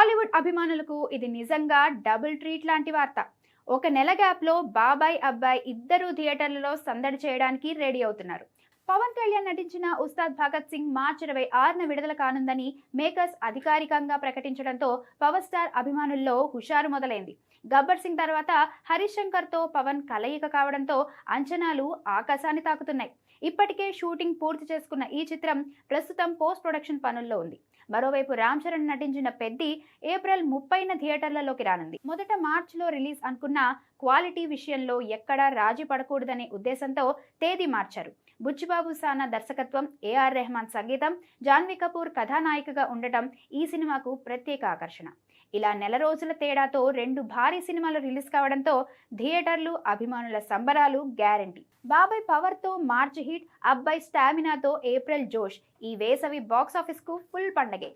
టాలీవుడ్ అభిమానులకు ఇది నిజంగా డబుల్ ట్రీట్ లాంటి వార్త. ఒక నెల గ్యాప్లో బాబాయ్ అబ్బాయి ఇద్దరు థియేటర్లలో సందడి చేయడానికి రెడీ అవుతున్నారు. పవన్ కళ్యాణ్ నటించిన ఉస్తాద్ భగత్ సింగ్ మార్చి 26న విడుదల కానుందని మేకర్స్ అధికారికంగా ప్రకటించడంతో పవర్ స్టార్ అభిమానుల్లో హుషారు మొదలైంది. గబ్బర్ సింగ్ తర్వాత హరీష్ శంకర్తో పవన్ కలయిక కావడంతో అంచనాలు ఆకాశాన్ని తాకుతున్నాయి. ఇప్పటికే షూటింగ్ పూర్తి చేసుకున్న ఈ చిత్రం ప్రస్తుతం పోస్ట్ ప్రొడక్షన్ పనుల్లో ఉంది. మరోవైపు రామ్ చరణ్ నటించిన పెద్ది ఏప్రిల్ 30న థియేటర్లలోకి రానుంది. మొదట మార్చిలో రిలీజ్ అనుకున్న క్వాలిటీ విషయంలో ఎక్కడా రాజీ పడకూడదనే ఉద్దేశంతో తేదీ మార్చారు. బుచ్చిబాబు సానా దర్శకత్వం, ఏఆర్ రెహమాన్ సంగీతం, జాన్వీ కపూర్ కథానాయికగా ఉండటం ఈ సినిమాకు ప్రత్యేక ఆకర్షణ. ఇలా నెల రోజుల తేడాతో 2 భారీ సినిమాలు రిలీజ్ కావడంతో థియేటర్లు, అభిమానుల సంబరాలు గ్యారంటీ. బాబాయ్ పవర్తో మార్చి హిట్, అబ్బాయి స్టామినాతో ఏప్రిల్ జోష్. ఈ వేసవి బాక్సాఫీస్కు ఫుల్ పండగే.